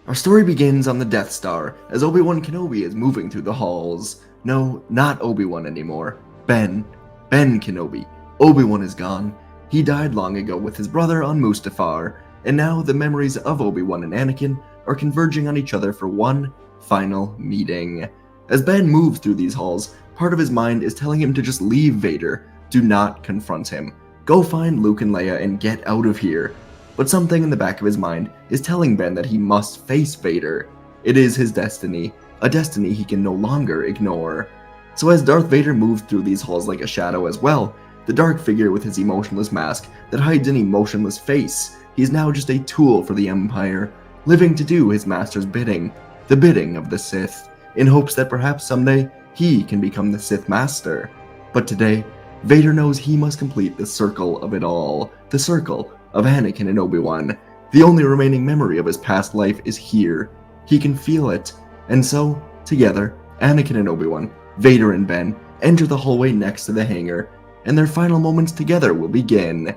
Our story begins on the Death Star as Obi-Wan Kenobi is moving through the halls. No, not Obi-Wan anymore. Ben Kenobi. Obi-Wan is gone. He died long ago with his brother on Mustafar, and now the memories of Obi-Wan and Anakin are converging on each other for one final meeting. As Ben moves through these halls, part of his mind is telling him to just leave Vader. Do not confront him. Go find Luke and Leia and get out of here. But something in the back of his mind is telling Ben that he must face Vader. It is his destiny, a destiny he can no longer ignore. So as Darth Vader moves through these halls like a shadow as well, the dark figure with his emotionless mask that hides an emotionless face, he is now just a tool for the Empire, living to do his master's bidding, the bidding of the Sith, in hopes that perhaps someday he can become the Sith Master. But today, Vader knows he must complete the circle of it all, the circle of Anakin and Obi-Wan. The only remaining memory of his past life is here. He can feel it. And so, together, Anakin and Obi-Wan, Vader and Ben, enter the hallway next to the hangar, and their final moments together will begin.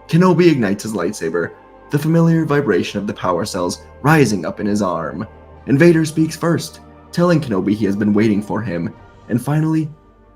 Kenobi ignites his lightsaber, the familiar vibration of the power cells rising up in his arm. And Vader speaks first, telling Kenobi he has been waiting for him. And finally,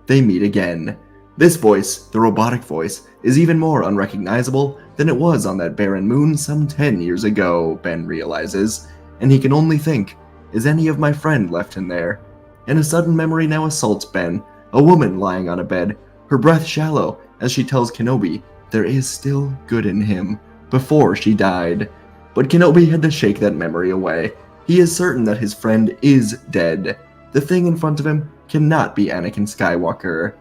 they meet again. This voice, the robotic voice, is even more unrecognizable than it was on that barren moon some 10 years ago, Ben realizes, and he can only think, is any of my friend left in there? And a sudden memory now assaults Ben, a woman lying on a bed, her breath shallow as she tells Kenobi there is still good in him, before she died. But Kenobi had to shake that memory away. He is certain that his friend is dead. The thing in front of him cannot be Anakin Skywalker.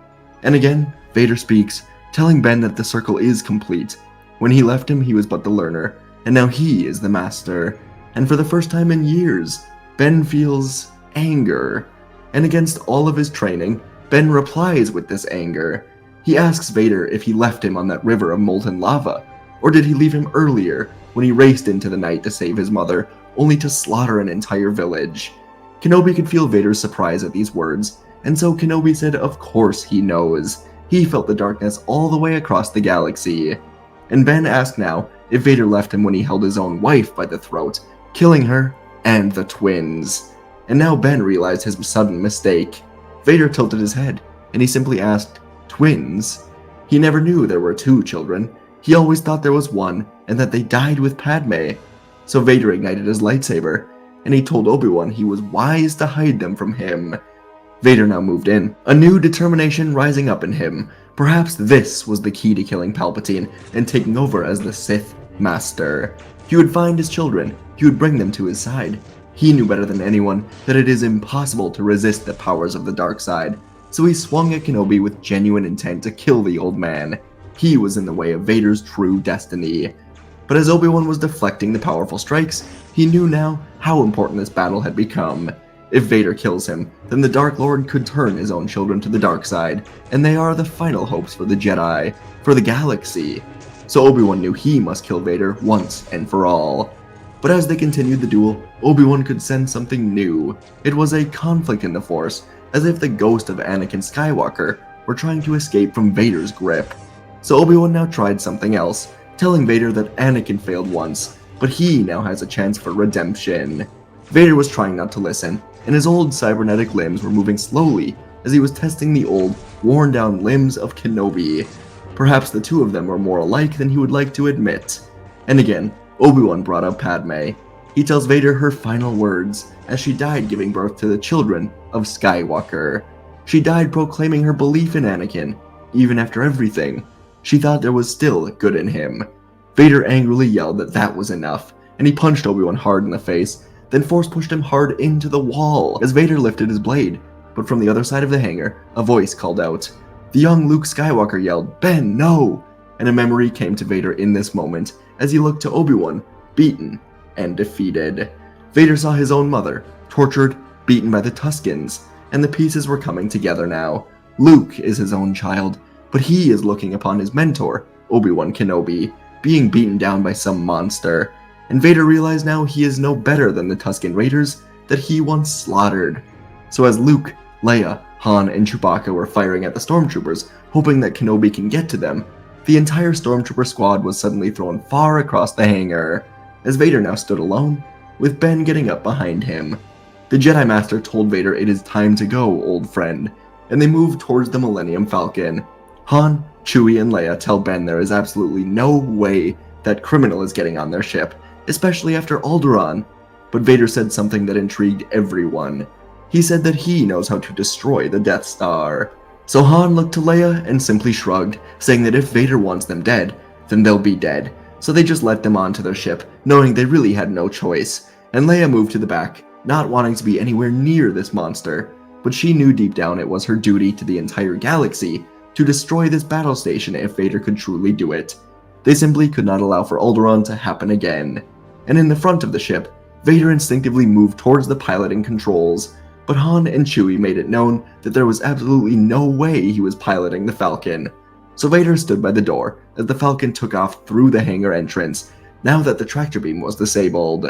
And again, Vader speaks, telling Ben that the circle is complete. When he left him, he was but the learner, and now he is the master. And for the first time in years, Ben feels anger. And against all of his training, Ben replies with this anger. He asks Vader if he left him on that river of molten lava, or did he leave him earlier when he raced into the night to save his mother, only to slaughter an entire village. Kenobi could feel Vader's surprise at these words, and so Kenobi said of course he knows. He felt the darkness all the way across the galaxy. And Ben asked now if Vader left him when he held his own wife by the throat, killing her and the twins. And now Ben realized his sudden mistake. Vader tilted his head, and he simply asked, twins? He never knew there were two children. He always thought there was one, and that they died with Padme. So Vader ignited his lightsaber, and he told Obi-Wan he was wise to hide them from him. Vader now moved in, a new determination rising up in him. Perhaps this was the key to killing Palpatine and taking over as the Sith Master. He would find his children, he would bring them to his side. He knew better than anyone that it is impossible to resist the powers of the dark side, so he swung at Kenobi with genuine intent to kill the old man. He was in the way of Vader's true destiny. But as Obi-Wan was deflecting the powerful strikes, he knew now how important this battle had become. If Vader kills him, then the Dark Lord could turn his own children to the dark side, and they are the final hopes for the Jedi, for the galaxy. So Obi-Wan knew he must kill Vader once and for all. But as they continued the duel, Obi-Wan could sense something new. It was a conflict in the Force, as if the ghost of Anakin Skywalker were trying to escape from Vader's grip. So Obi-Wan now tried something else, telling Vader that Anakin failed once, but he now has a chance for redemption. Vader was trying not to listen, and his old cybernetic limbs were moving slowly as he was testing the old, worn-down limbs of Kenobi. Perhaps the two of them were more alike than he would like to admit. And again, Obi-Wan brought up Padme. He tells Vader her final words, as she died giving birth to the children of Skywalker. She died proclaiming her belief in Anakin. Even after everything, she thought there was still good in him. Vader angrily yelled that that was enough, and he punched Obi-Wan hard in the face, then Force pushed him hard into the wall as Vader lifted his blade. But from the other side of the hangar, a voice called out. The young Luke Skywalker yelled, "Ben, no!" And a memory came to Vader in this moment as he looked to Obi-Wan, beaten and defeated. Vader saw his own mother, tortured, beaten by the Tuskens, and the pieces were coming together now. Luke is his own child, but he is looking upon his mentor, Obi-Wan Kenobi, being beaten down by some monster. And Vader realized now he is no better than the Tusken Raiders that he once slaughtered. So as Luke, Leia, Han, and Chewbacca were firing at the stormtroopers, hoping that Kenobi can get to them, the entire stormtrooper squad was suddenly thrown far across the hangar. As Vader now stood alone, with Ben getting up behind him. The Jedi Master told Vader it is time to go, old friend, and they move towards the Millennium Falcon. Han, Chewie, and Leia tell Ben there is absolutely no way that criminal is getting on their ship, especially after Alderaan. But Vader said something that intrigued everyone. He said that he knows how to destroy the Death Star. So Han looked to Leia and simply shrugged, saying that if Vader wants them dead, then they'll be dead. So they just let them onto their ship, knowing they really had no choice. And Leia moved to the back, not wanting to be anywhere near this monster. But she knew deep down it was her duty to the entire galaxy to destroy this battle station if Vader could truly do it. They simply could not allow for Alderaan to happen again. And in the front of the ship, Vader instinctively moved towards the piloting controls, but Han and Chewie made it known that there was absolutely no way he was piloting the Falcon. So Vader stood by the door as the Falcon took off through the hangar entrance, now that the tractor beam was disabled.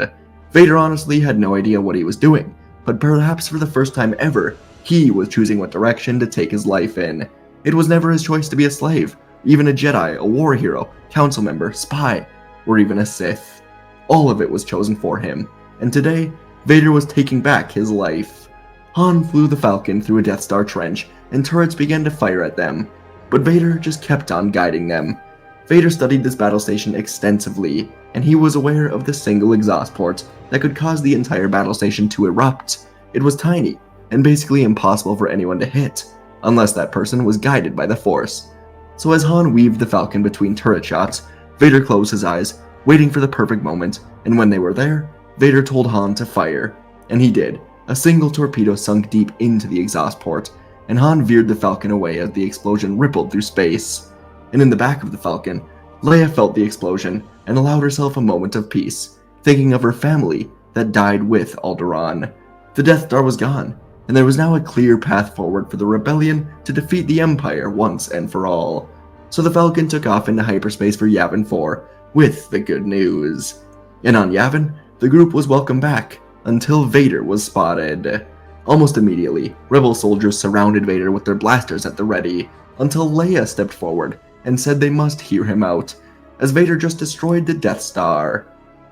Vader honestly had no idea what he was doing, but perhaps for the first time ever, he was choosing what direction to take his life in. It was never his choice to be a slave, even a Jedi, a war hero, council member, spy, or even a Sith. All of it was chosen for him, and today, Vader was taking back his life. Han flew the Falcon through a Death Star trench, and turrets began to fire at them, but Vader just kept on guiding them. Vader studied this battle station extensively, and he was aware of the single exhaust port that could cause the entire battle station to erupt. It was tiny, and basically impossible for anyone to hit, unless that person was guided by the Force. So as Han weaved the Falcon between turret shots, Vader closed his eyes, waiting for the perfect moment, and when they were there, Vader told Han to fire, and he did. A single torpedo sunk deep into the exhaust port, and Han veered the Falcon away as the explosion rippled through space. And in the back of the Falcon, Leia felt the explosion and allowed herself a moment of peace, thinking of her family that died with Alderaan. The Death Star was gone, and there was now a clear path forward for the rebellion to defeat the Empire once and for all. So the Falcon took off into hyperspace for Yavin 4 with the good news. And on Yavin, the group was welcomed back until Vader was spotted. Almost immediately, rebel soldiers surrounded Vader with their blasters at the ready, until Leia stepped forward and said they must hear him out, as Vader just destroyed the Death Star.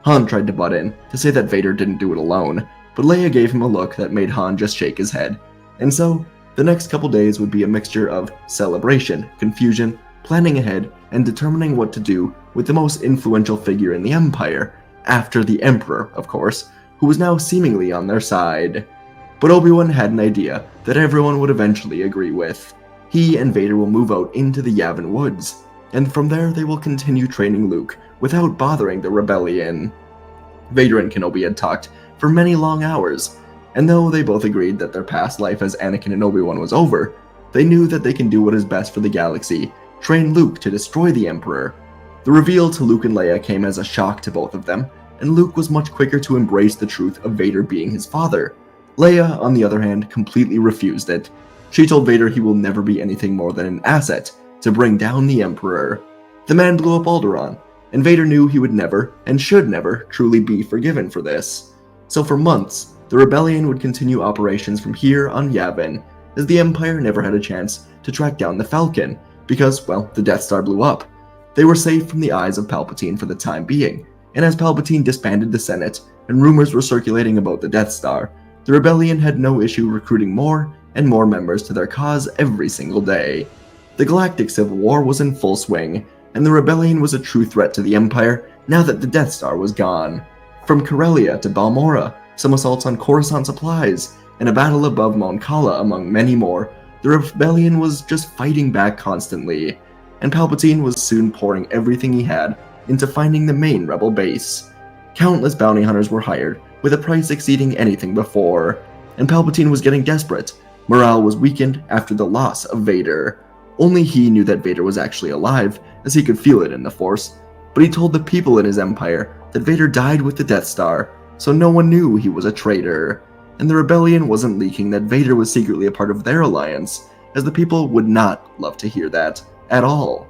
Han tried to butt in to say that Vader didn't do it alone, but Leia gave him a look that made Han just shake his head. And so, the next couple days would be a mixture of celebration, confusion, planning ahead, and determining what to do with the most influential figure in the Empire, after the Emperor, of course, who was now seemingly on their side. But Obi Wan had an idea that everyone would eventually agree with. He and Vader will move out into the Yavin woods, and from there they will continue training Luke without bothering the rebellion. Vader and Kenobi had talked for many long hours, and though they both agreed that their past life as Anakin and Obi Wan was over, they knew that they can do what is best for the galaxy, train Luke to destroy the Emperor. The reveal to Luke and Leia came as a shock to both of them, and Luke was much quicker to embrace the truth of Vader being his father. Leia, on the other hand, completely refused it. She told Vader he will never be anything more than an asset to bring down the Emperor. The man blew up Alderaan, and Vader knew he would never, and should never, truly be forgiven for this. So for months, the rebellion would continue operations from here on Yavin, as the Empire never had a chance to track down the Falcon, because, well, the Death Star blew up. They were safe from the eyes of Palpatine for the time being, and as Palpatine disbanded the Senate, and rumors were circulating about the Death Star, the rebellion had no issue recruiting more and more members to their cause every single day. The Galactic Civil War was in full swing, and the rebellion was a true threat to the Empire now that the Death Star was gone. From Corellia to Balmorra, some assaults on Coruscant supplies, and a battle above Mon Cala among many more, the rebellion was just fighting back constantly, and Palpatine was soon pouring everything he had into finding the main rebel base. Countless bounty hunters were hired, with a price exceeding anything before, and Palpatine was getting desperate. Morale was weakened after the loss of Vader. Only he knew that Vader was actually alive, as he could feel it in the Force, but he told the people in his empire that Vader died with the Death Star, so no one knew he was a traitor, and the rebellion wasn't leaking that Vader was secretly a part of their alliance, as the people would not love to hear that at all.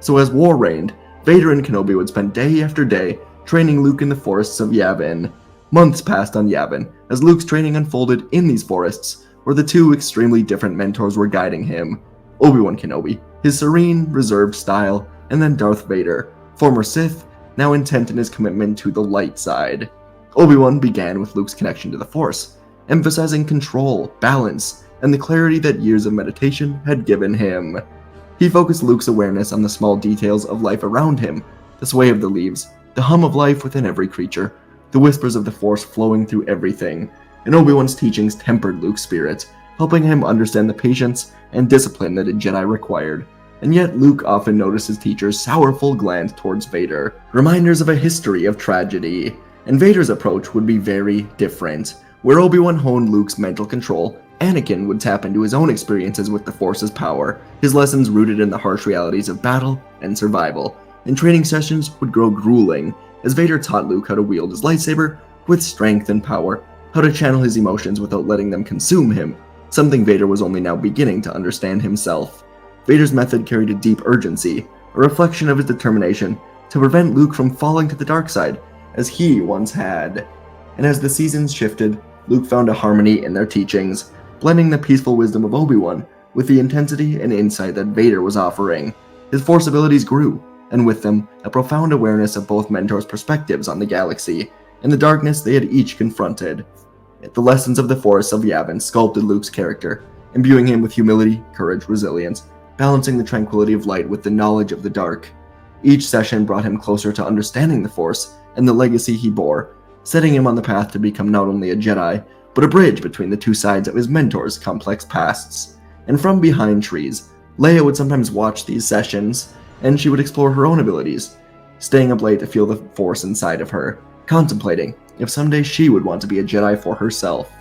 So as war reigned, Vader and Kenobi would spend day after day training Luke in the forests of Yavin. Months passed on Yavin, as Luke's training unfolded in these forests, where the two extremely different mentors were guiding him. Obi Wan Kenobi, his serene, reserved style, and then Darth Vader, former Sith, now intent in his commitment to the light side. Obi-Wan began with Luke's connection to the Force, emphasizing control, balance, and the clarity that years of meditation had given him. He focused Luke's awareness on the small details of life around him, the sway of the leaves, the hum of life within every creature, the whispers of the Force flowing through everything, and Obi-Wan's teachings tempered Luke's spirit, helping him understand the patience and discipline that a Jedi required. And yet Luke often noticed his teacher's sorrowful glance towards Vader, reminders of a history of tragedy. And Vader's approach would be very different. Where Obi-Wan honed Luke's mental control, Anakin would tap into his own experiences with the Force's power, his lessons rooted in the harsh realities of battle and survival. And training sessions would grow grueling, as Vader taught Luke how to wield his lightsaber with strength and power, how to channel his emotions without letting them consume him, something Vader was only now beginning to understand himself. Vader's method carried a deep urgency, a reflection of his determination to prevent Luke from falling to the dark side, as he once had. And as the seasons shifted, Luke found a harmony in their teachings, blending the peaceful wisdom of Obi-Wan with the intensity and insight that Vader was offering. His Force abilities grew, and with them, a profound awareness of both mentors' perspectives on the galaxy, and the darkness they had each confronted. The lessons of the Force of Yavin sculpted Luke's character, imbuing him with humility, courage, resilience, balancing the tranquility of light with the knowledge of the dark. Each session brought him closer to understanding the Force and the legacy he bore, setting him on the path to become not only a Jedi, but a bridge between the two sides of his mentor's complex pasts. And from behind trees, Leia would sometimes watch these sessions, and she would explore her own abilities, staying up late to feel the Force inside of her, contemplating if someday she would want to be a Jedi for herself.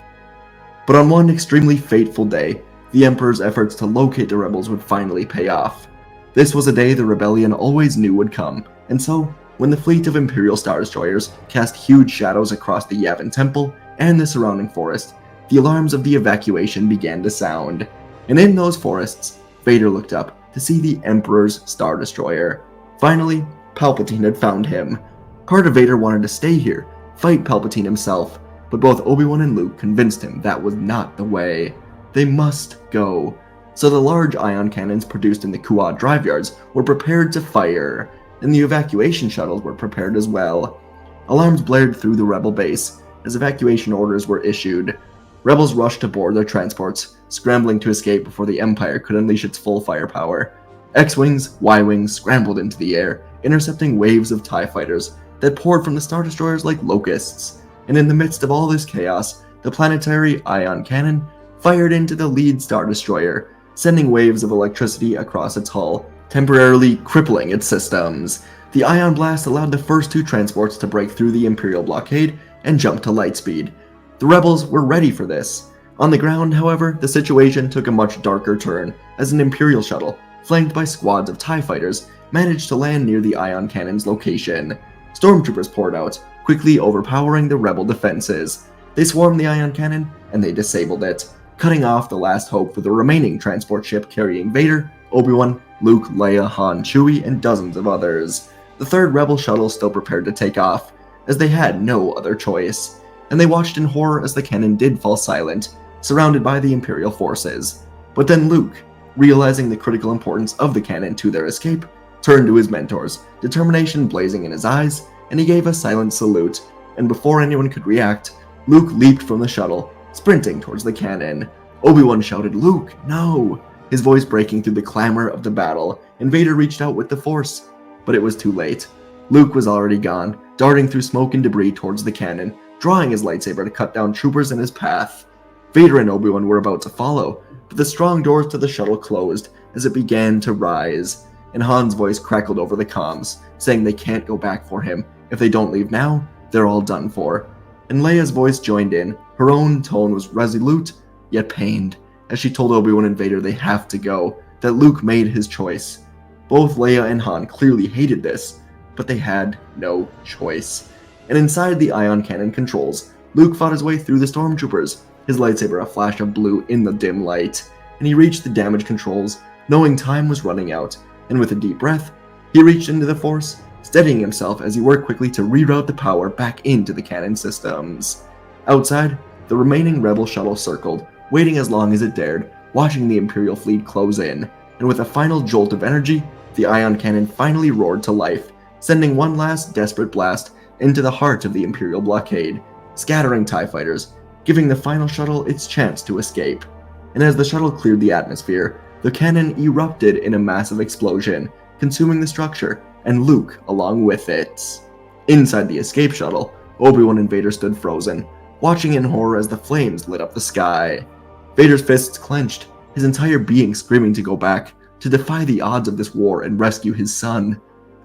But on one extremely fateful day, the Emperor's efforts to locate the rebels would finally pay off. This was a day the rebellion always knew would come, and so, when the fleet of Imperial Star Destroyers cast huge shadows across the Yavin Temple and the surrounding forest, the alarms of the evacuation began to sound. And in those forests, Vader looked up to see the Emperor's Star Destroyer. Finally, Palpatine had found him. Part of Vader wanted to stay here, fight Palpatine himself, but both Obi-Wan and Luke convinced him that was not the way. They must go. So the large ion cannons produced in the Kuat drive yards were prepared to fire, and the evacuation shuttles were prepared as well. Alarms blared through the rebel base as evacuation orders were issued. Rebels rushed to board their transports, scrambling to escape before the Empire could unleash its full firepower. X-Wings, Y-Wings scrambled into the air, intercepting waves of TIE fighters that poured from the Star Destroyers like locusts. And in the midst of all this chaos, the planetary ion cannon fired into the lead Star Destroyer, sending waves of electricity across its hull, temporarily crippling its systems. The ion blast allowed the first two transports to break through the Imperial blockade and jump to light speed. The rebels were ready for this. On the ground, however, the situation took a much darker turn as an Imperial shuttle, flanked by squads of TIE fighters, managed to land near the ion cannon's location. Stormtroopers poured out, quickly overpowering the rebel defenses. They swarmed the ion cannon, and they disabled it, cutting off the last hope for the remaining transport ship carrying Vader, Obi-Wan, Luke, Leia, Han, Chewie, and dozens of others. The third rebel shuttle still prepared to take off, as they had no other choice, and they watched in horror as the cannon did fall silent, surrounded by the Imperial forces. But then Luke, realizing the critical importance of the cannon to their escape, turned to his mentors, determination blazing in his eyes, and he gave a silent salute, and before anyone could react, Luke leaped from the shuttle, sprinting towards the cannon. Obi-Wan shouted, "Luke, no!" his voice breaking through the clamor of the battle, and Vader reached out with the Force. But it was too late. Luke was already gone, darting through smoke and debris towards the cannon, drawing his lightsaber to cut down troopers in his path. Vader and Obi-Wan were about to follow, but the strong doors to the shuttle closed as it began to rise, and Han's voice crackled over the comms, saying they can't go back for him. If they don't leave now, they're all done for. And Leia's voice joined in. Her own tone was resolute, yet pained, as she told Obi-Wan and Vader they have to go, that Luke made his choice. Both Leia and Han clearly hated this, but they had no choice. And inside the ion cannon controls, Luke fought his way through the stormtroopers, his lightsaber a flash of blue in the dim light, and he reached the damage controls, knowing time was running out, and with a deep breath, he reached into the Force, steadying himself as he worked quickly to reroute the power back into the cannon systems. Outside, the remaining rebel shuttle circled, waiting as long as it dared, watching the Imperial fleet close in, and with a final jolt of energy, the ion cannon finally roared to life, sending one last desperate blast into the heart of the Imperial blockade, scattering TIE fighters, giving the final shuttle its chance to escape. And as the shuttle cleared the atmosphere, the cannon erupted in a massive explosion, consuming the structure, and Luke along with it. Inside the escape shuttle, Obi-Wan and Vader stood frozen, watching in horror as the flames lit up the sky. Vader's fists clenched, his entire being screaming to go back, to defy the odds of this war and rescue his son.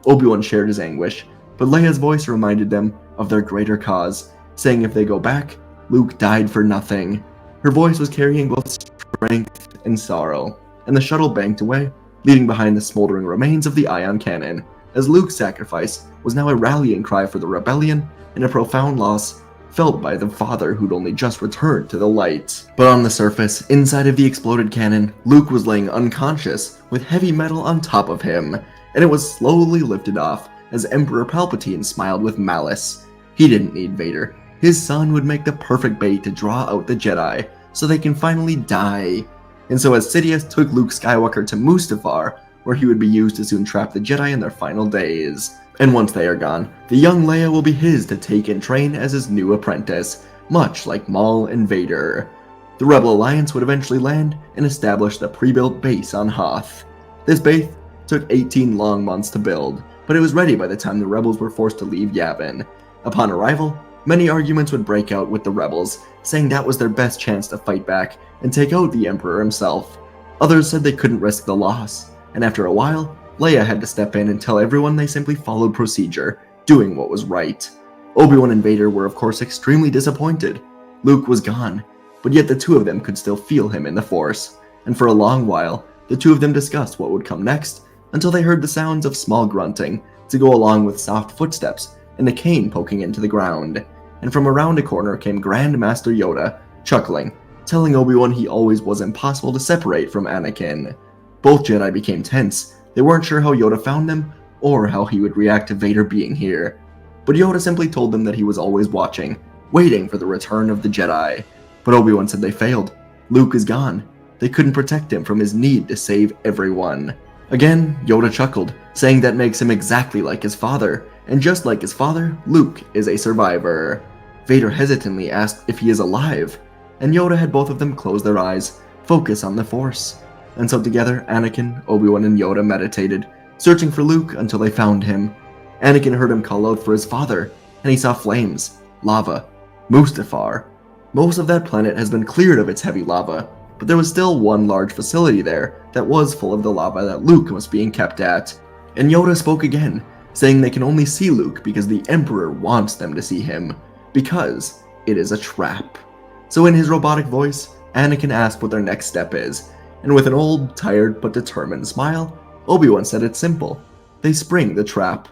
Obi-Wan shared his anguish, but Leia's voice reminded them of their greater cause, saying if they go back, Luke died for nothing. Her voice was carrying both strength and sorrow, and the shuttle banked away, leaving behind the smoldering remains of the ion cannon, as Luke's sacrifice was now a rallying cry for the rebellion and a profound loss felt by the father who'd only just returned to the light. But on the surface, inside of the exploded cannon, Luke was laying unconscious with heavy metal on top of him, and it was slowly lifted off as Emperor Palpatine smiled with malice. He didn't need Vader. His son would make the perfect bait to draw out the Jedi, so they can finally die. And so as Sidious took Luke Skywalker to Mustafar, where he would be used to soon trap the Jedi in their final days. And once they are gone, the young Leia will be his to take and train as his new apprentice, much like Maul and Vader. The Rebel Alliance would eventually land and establish the pre-built base on Hoth. This base took 18 long months to build, but it was ready by the time the Rebels were forced to leave Yavin. Upon arrival, many arguments would break out with the Rebels, saying that was their best chance to fight back and take out the Emperor himself. Others said they couldn't risk the loss, and after a while, Leia had to step in and tell everyone they simply followed procedure, doing what was right. Obi-Wan and Vader were of course extremely disappointed. Luke was gone, but yet the two of them could still feel him in the Force, and for a long while, the two of them discussed what would come next, until they heard the sounds of small grunting, to go along with soft footsteps and a cane poking into the ground. And from around a corner came Grand Master Yoda, chuckling, telling Obi-Wan he always was impossible to separate from Anakin. Both Jedi became tense. They weren't sure how Yoda found them, or how he would react to Vader being here. But Yoda simply told them that he was always watching, waiting for the return of the Jedi. But Obi-Wan said they failed. Luke is gone. They couldn't protect him from his need to save everyone. Again, Yoda chuckled, saying that makes him exactly like his father, and just like his father, Luke is a survivor. Vader hesitantly asked if he is alive, and Yoda had both of them close their eyes, focus on the Force. And so together, Anakin, Obi-Wan, and Yoda meditated, searching for Luke until they found him. Anakin heard him call out for his father, and he saw flames, lava, Mustafar. Most of that planet has been cleared of its heavy lava, but there was still one large facility there that was full of the lava that Luke was being kept at. And Yoda spoke again, saying they can only see Luke because the Emperor wants them to see him, because it is a trap. So in his robotic voice, Anakin asked what their next step is, and with an old, tired but determined smile, Obi-Wan said it's simple. They spring the trap.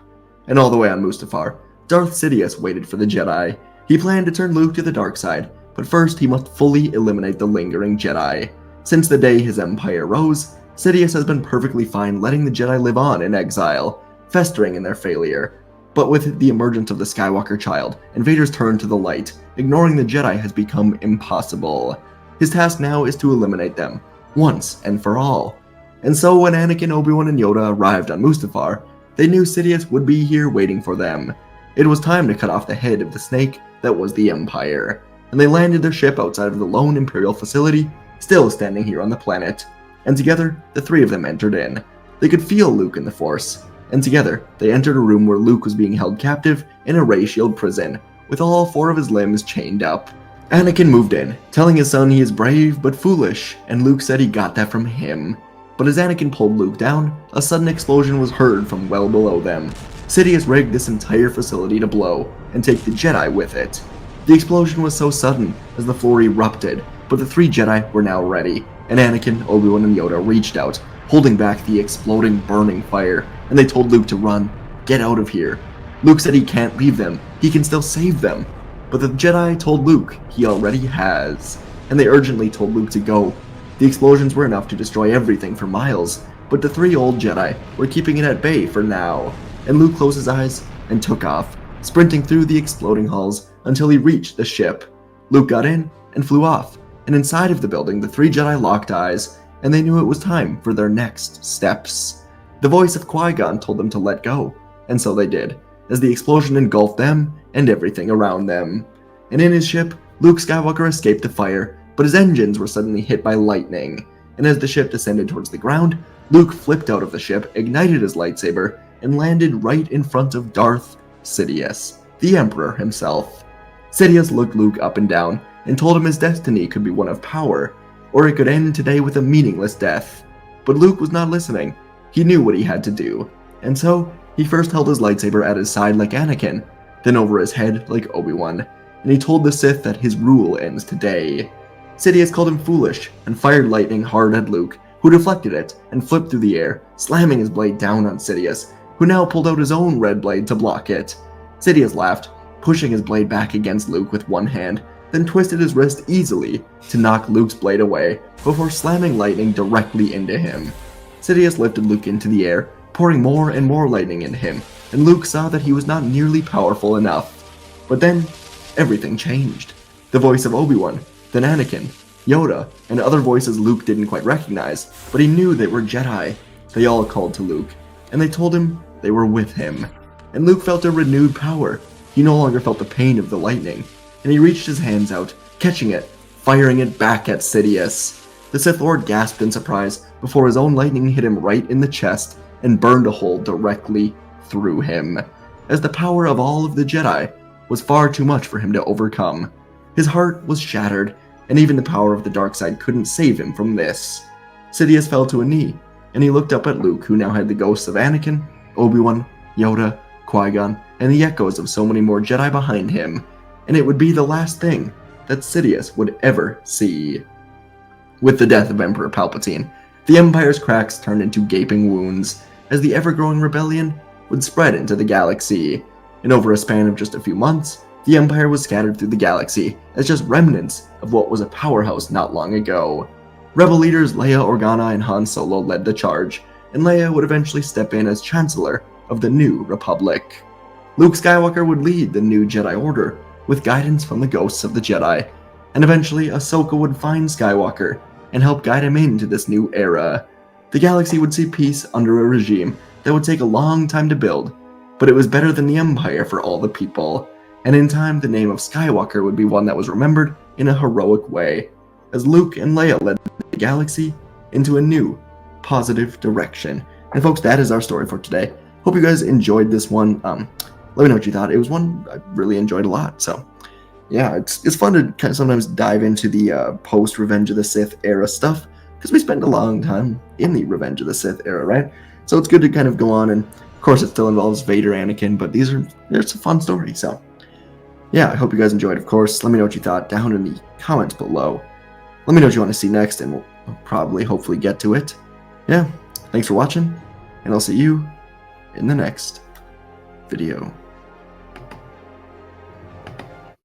And all the way on Mustafar, Darth Sidious waited for the Jedi. He planned to turn Luke to the dark side, but first he must fully eliminate the lingering Jedi. Since the day his empire rose, Sidious has been perfectly fine letting the Jedi live on in exile, festering in their failure. But with the emergence of the Skywalker child and Vader's turn to the light, ignoring the Jedi has become impossible. His task now is to eliminate them, once and for all. And so when Anakin, Obi-Wan, and Yoda arrived on Mustafar, they knew Sidious would be here waiting for them. It was time to cut off the head of the snake that was the Empire, and they landed their ship outside of the lone Imperial facility, still standing here on the planet. And together, the three of them entered in. They could feel Luke in the Force, and together, they entered a room where Luke was being held captive in a ray shield prison, with all four of his limbs chained up. Anakin moved in, telling his son he is brave but foolish, and Luke said he got that from him. But as Anakin pulled Luke down, a sudden explosion was heard from well below them. Sidious rigged this entire facility to blow, and take the Jedi with it. The explosion was so sudden as the floor erupted, but the three Jedi were now ready, and Anakin, Obi-Wan, and Yoda reached out, holding back the exploding, burning fire, and they told Luke to run, get out of here. Luke said he can't leave them, he can still save them. But the Jedi told Luke he already has, and they urgently told Luke to go. The explosions were enough to destroy everything for miles, but the three old Jedi were keeping it at bay for now, and Luke closed his eyes and took off, sprinting through the exploding halls until he reached the ship. Luke got in and flew off, and inside of the building the three Jedi locked eyes, and they knew it was time for their next steps. The voice of Qui-Gon told them to let go, and so they did. as the explosion engulfed them and everything around them. And in his ship, Luke Skywalker escaped the fire, but his engines were suddenly hit by lightning, and as the ship descended towards the ground, Luke flipped out of the ship, ignited his lightsaber, and landed right in front of Darth Sidious, the Emperor himself. Sidious looked Luke up and down, and told him his destiny could be one of power, or it could end today with a meaningless death. But Luke was not listening. He knew what he had to do, and so he first held his lightsaber at his side like Anakin, then over his head like Obi Wan, and he told the Sith that his rule ends today. Sidious called him foolish and fired lightning hard at Luke, who deflected it and flipped through the air, slamming his blade down on Sidious, who now pulled out his own red blade to block it. Sidious laughed, pushing his blade back against Luke with one hand, then twisted his wrist easily to knock Luke's blade away before slamming lightning directly into him. Sidious lifted Luke into the air, pouring more and more lightning into him, and Luke saw that he was not nearly powerful enough. But then, everything changed. The voice of Obi Wan, then Anakin, Yoda, and other voices Luke didn't quite recognize, but he knew they were Jedi. They all called to Luke, and they told him they were with him. And Luke felt a renewed power. He no longer felt the pain of the lightning, and he reached his hands out, catching it, firing it back at Sidious. The Sith Lord gasped in surprise before his own lightning hit him right in the chest and burned a hole directly through him, as the power of all of the Jedi was far too much for him to overcome. His heart was shattered, and even the power of the dark side couldn't save him from this. Sidious fell to a knee, and he looked up at Luke, who now had the ghosts of Anakin, Obi-Wan, Yoda, Qui-Gon, and the echoes of so many more Jedi behind him, and it would be the last thing that Sidious would ever see. With the death of Emperor Palpatine, the Empire's cracks turned into gaping wounds, as the ever-growing rebellion would spread into the galaxy, and over a span of just a few months, the Empire was scattered through the galaxy as just remnants of what was a powerhouse not long ago. Rebel leaders Leia Organa and Han Solo led the charge, and Leia would eventually step in as Chancellor of the New Republic. Luke Skywalker would lead the new Jedi Order, with guidance from the ghosts of the Jedi, and eventually Ahsoka would find Skywalker and help guide him into this new era. The galaxy would see peace under a regime that would take a long time to build, but it was better than the Empire for all the people, and in time the name of Skywalker would be one that was remembered in a heroic way, as Luke and Leia led the galaxy into a new, positive direction. And folks, that is our story for today. Hope you guys enjoyed this one. Let me know what you thought. It was one I really enjoyed a lot, so yeah, it's fun to kind of sometimes dive into the post-Revenge of the Sith era stuff, because we spent a long time in the Revenge of the Sith era, right? So it's good to kind of go on, and of course it still involves Vader, Anakin, but it's a fun story, so yeah, I hope you guys enjoyed, of course. Let me know what you thought down in the comments below. Let me know what you want to see next, and we'll probably, hopefully get to it. Yeah, thanks for watching, and I'll see you in the next video.